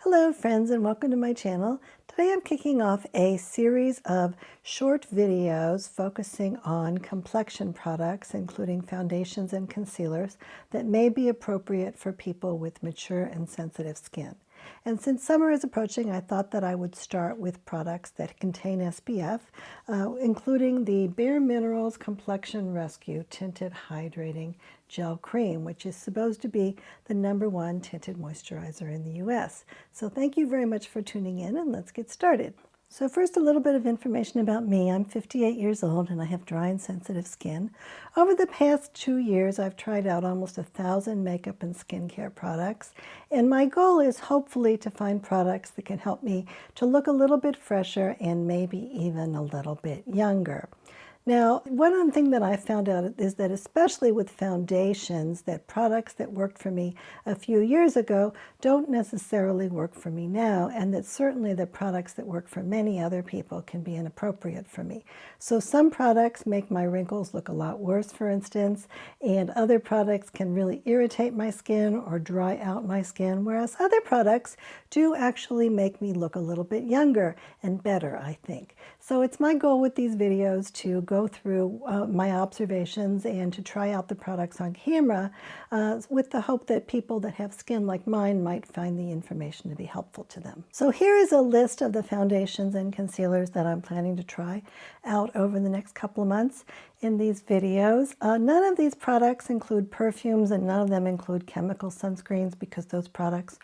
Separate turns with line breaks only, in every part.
Hello friends and welcome to my channel. Today I'm kicking off a series of short videos focusing on complexion products, including foundations and concealers that may be appropriate for people with mature and sensitive skin. And since summer is approaching, I thought that I would start with products that contain SPF, including the Bare Minerals Complexion Rescue Tinted Hydrating Gel Cream, which is supposed to be the #1 tinted moisturizer in the US. So thank you very much for tuning in, and let's get started. So first, a little bit of information about me. I'm 58 years old and I have dry and sensitive skin. Over the past 2 years, I've tried out almost 1,000 makeup and skincare products. And my goal is hopefully to find products that can help me to look a little bit fresher and maybe even a little bit younger. Now, one thing that I found out is that especially with foundations, that products that worked for me a few years ago don't necessarily work for me now, and that certainly the products that work for many other people can be inappropriate for me. So some products make my wrinkles look a lot worse, for instance, and other products can really irritate my skin or dry out my skin, whereas other products do actually make me look a little bit younger and better, I think. So it's my goal with these videos to go through my observations and to try out the products on camera with the hope that people that have skin like mine might find the information to be helpful to them. So here is a list of the foundations and concealers that I'm planning to try out over the next couple of months in these videos. None of these products include perfumes and none of them include chemical sunscreens because those products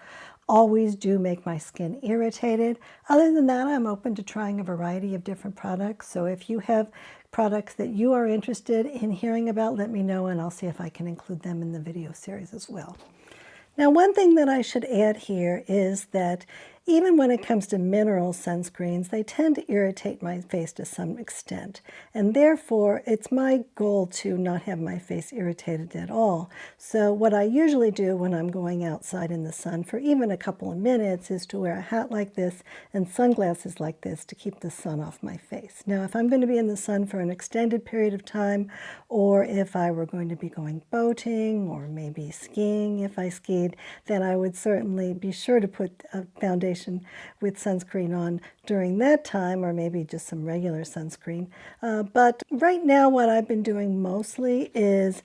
always do make my skin irritated. Other than that, I'm open to trying a variety of different products. So if you have products that you are interested in hearing about, let me know and I'll see if I can include them in the video series as well. Now, one thing that I should add here is that even when it comes to mineral sunscreens, they tend to irritate my face to some extent. And therefore, it's my goal to not have my face irritated at all. So what I usually do when I'm going outside in the sun for even a couple of minutes is to wear a hat like this and sunglasses like this to keep the sun off my face. Now, if I'm going to be in the sun for an extended period of time, or if I were going to be going boating or maybe skiing if I skied, then I would certainly be sure to put a foundation with sunscreen on during that time, or maybe just some regular sunscreen. But right now what I've been doing mostly is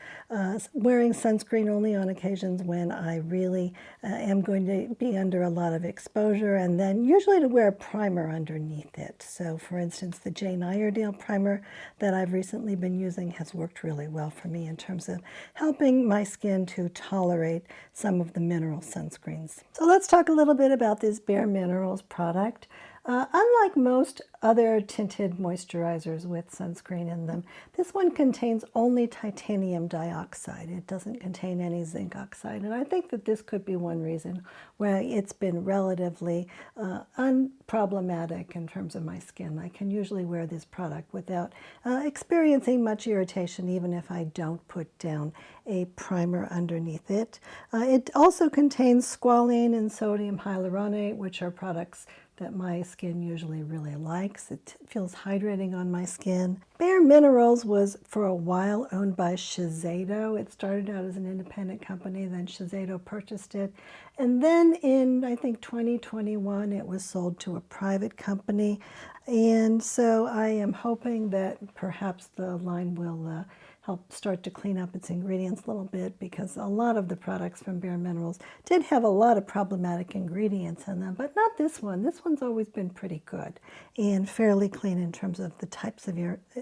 wearing sunscreen only on occasions when I really am going to be under a lot of exposure, and then usually to wear a primer underneath it. So for instance, the Jane Iredale primer that I've recently been using has worked really well for me in terms of helping my skin to tolerate some of the mineral sunscreens. So let's talk a little bit about this Bare Minerals product. Unlike most other tinted moisturizers with sunscreen in them, this one contains only titanium dioxide. It doesn't contain any zinc oxide, and I think that this could be one reason why it's been relatively unproblematic in terms of my skin. I can usually wear this product without experiencing much irritation, even if I don't put down a primer underneath it. It also contains squalene and sodium hyaluronate, which are products that my skin usually really likes. It feels hydrating on my skin. Bare Minerals was for a while owned by Shiseido. It started out as an independent company, then Shiseido purchased it. And then in, I think, 2021, it was sold to a private company. And so I am hoping that perhaps the line will help start to clean up its ingredients a little bit, because a lot of the products from Bare Minerals did have a lot of problematic ingredients in them, but not this one. This one's always been pretty good and fairly clean in terms of the types of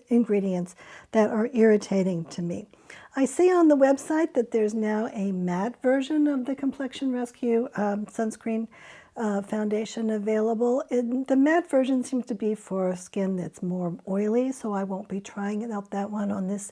ingredients that are irritating to me. I see on the website that there's now a matte version of the Complexion Rescue sunscreen foundation available. The matte version seems to be for skin that's more oily, so I won't be trying out that one on this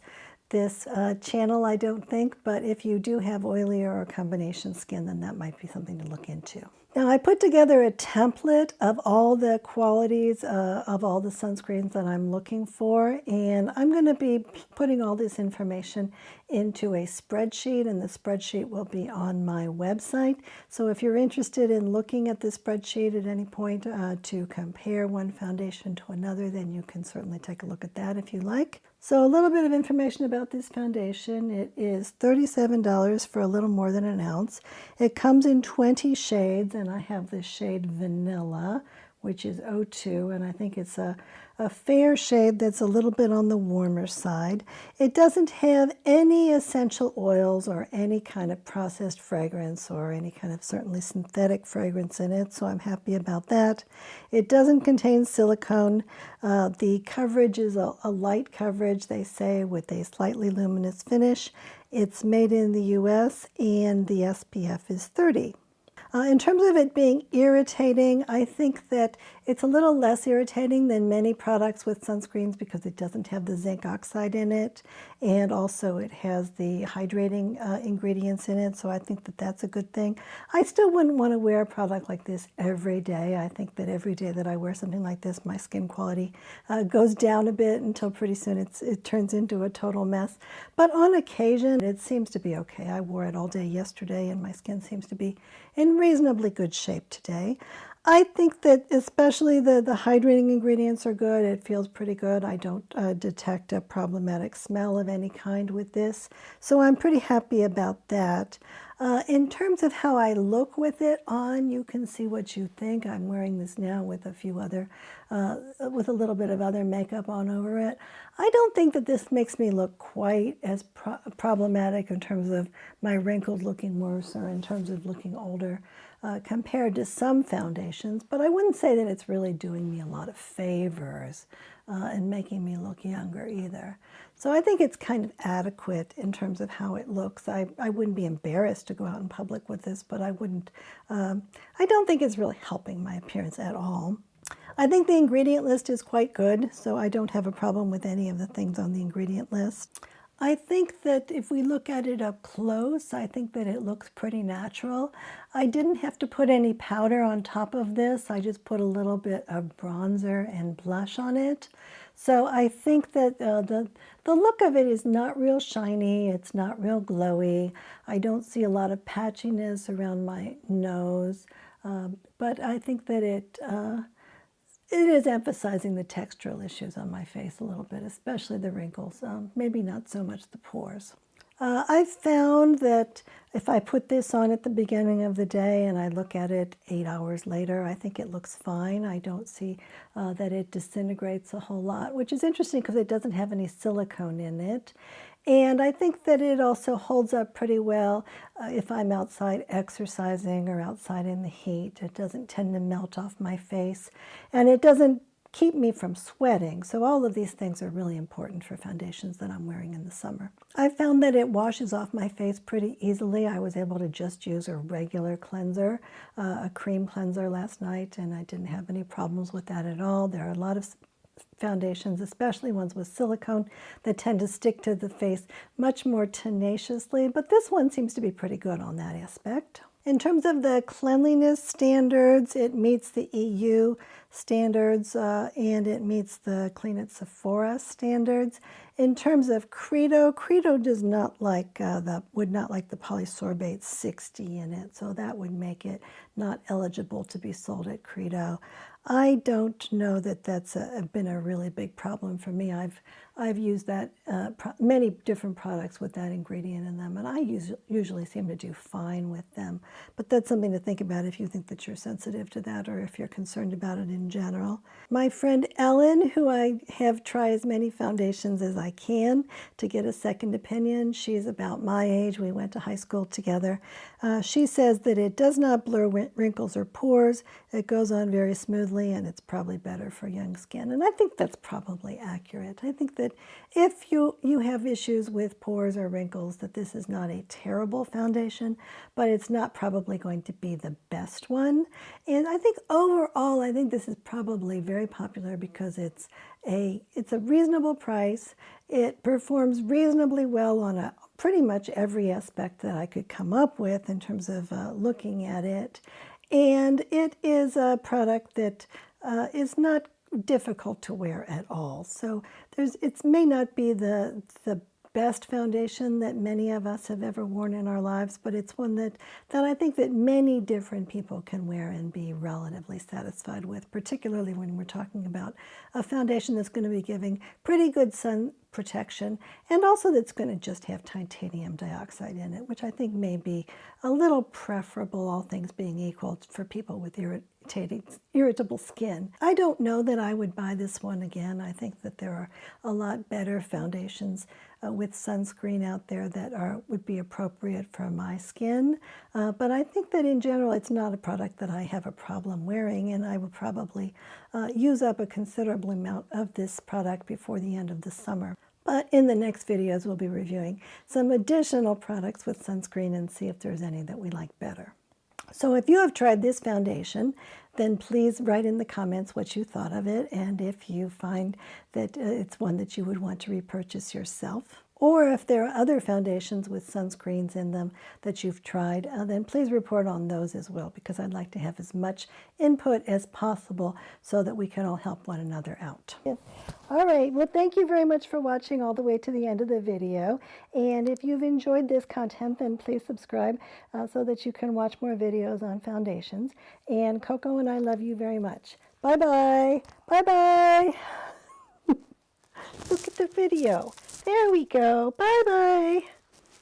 channel, I don't think, but if you do have oilier or combination skin, then that might be something to look into. Now, I put together a template of all the qualities of all the sunscreens that I'm looking for, and I'm going to be putting all this information into a spreadsheet, and the spreadsheet will be on my website. So if you're interested in looking at the spreadsheet at any point to compare one foundation to another, then you can certainly take a look at that if you like. So a little bit of information about this foundation. It is $37 for a little more than an ounce. It comes in 20 shades, and I have the shade Vanilla, which is 02, and I think it's a fair shade that's a little bit on the warmer side. It doesn't have any essential oils or any kind of processed fragrance or any kind of certainly synthetic fragrance in it, so I'm happy about that. It doesn't contain silicone. The coverage is a light coverage, they say, with a slightly luminous finish. It's made in the US and the SPF is 30. In terms of it being irritating, I think that it's a little less irritating than many products with sunscreens because it doesn't have the zinc oxide in it, and also it has the hydrating ingredients in it, so I think that that's a good thing. I still wouldn't want to wear a product like this every day. I think that every day that I wear something like this, my skin quality goes down a bit until pretty soon it turns into a total mess. But on occasion, it seems to be okay. I wore it all day yesterday, and my skin seems to be in reasonably good shape today. I think that especially the hydrating ingredients are good. It feels pretty good. I don't detect a problematic smell of any kind with this, so I'm pretty happy about that. In terms of how I look with it on, you can see what you think. I'm wearing this now with a few other, with a little bit of other makeup on over it. I don't think that this makes me look quite as problematic in terms of my wrinkles looking worse or in terms of looking older compared to some foundations, but I wouldn't say that it's really doing me a lot of favors and making me look younger either. So I think it's kind of adequate in terms of how it looks. I wouldn't be embarrassed to go out in public with this, but I wouldn't, I don't think it's really helping my appearance at all. I think the ingredient list is quite good, so I don't have a problem with any of the things on the ingredient list. I think that if we look at it up close, I think that it looks pretty natural. I didn't have to put any powder on top of this. I just put a little bit of bronzer and blush on it. So I think that the look of it is not real shiny. It's not real glowy. I don't see a lot of patchiness around my nose, but I think that it is emphasizing the textural issues on my face a little bit, especially the wrinkles, maybe not so much the pores. I've found that if I put this on at the beginning of the day and I look at it 8 hours later, I think it looks fine. I don't see that it disintegrates a whole lot, which is interesting because it doesn't have any silicone in it. And I think that it also holds up pretty well if I'm outside exercising or outside in the heat. It doesn't tend to melt off my face, and it doesn't keep me from sweating. So all of these things are really important for foundations that I'm wearing in the summer. I found that it washes off my face pretty easily. I was able to just use a regular cleanser, a cream cleanser last night, and I didn't have any problems with that at all. There are a lot of foundations, especially ones with silicone, that tend to stick to the face much more tenaciously, but this one seems to be pretty good on that aspect. In terms of the cleanliness standards, it meets the EU standards and it meets the Clean at Sephora standards. In terms of Credo, Credo does not like would not like the polysorbate 60 in it, so that would make it not eligible to be sold at Credo. I don't know that that's been a really big problem for me. I've used that many different products with that ingredient in them, and I usually seem to do fine with them. But that's something to think about if you think that you're sensitive to that or if you're concerned about it in general. My friend Ellen, who I have tried as many foundations as I can to get a second opinion, she's about my age. We went to high school together. She says that it does not blur wrinkles or pores. It goes on very smoothly, and it's probably better for young skin. And I think that's probably accurate. I think that if you have issues with pores or wrinkles, that this is not a terrible foundation, but it's not probably going to be the best one. And I think overall, I think this is probably very popular because it's a reasonable price. It performs reasonably well on pretty much every aspect that I could come up with in terms of looking at it. And it is a product that is not difficult to wear at all. So it may not be the best foundation that many of us have ever worn in our lives, but it's one that I think that many different people can wear and be relatively satisfied with, particularly when we're talking about a foundation that's going to be giving pretty good sun protection, and also that's going to just have titanium dioxide in it, which I think may be a little preferable, all things being equal, for people with irritable skin. I don't know that I would buy this one again. I think that there are a lot better foundations with sunscreen out there that would be appropriate for my skin. But I think that in general, it's not a product that I have a problem wearing, and I will probably use up a considerable amount of this product before the end of the summer. But in the next videos, we'll be reviewing some additional products with sunscreen and see if there's any that we like better. So if you have tried this foundation, then please write in the comments what you thought of it, and if you find that it's one that you would want to repurchase yourself. Or if there are other foundations with sunscreens in them that you've tried, then please report on those as well, because I'd like to have as much input as possible so that we can all help one another out. All right, well, thank you very much for watching all the way to the end of the video. And if you've enjoyed this content, then please subscribe so that you can watch more videos on foundations. And Coco and I love you very much. Bye-bye. Bye-bye. Look at the video. There we go. Bye-bye.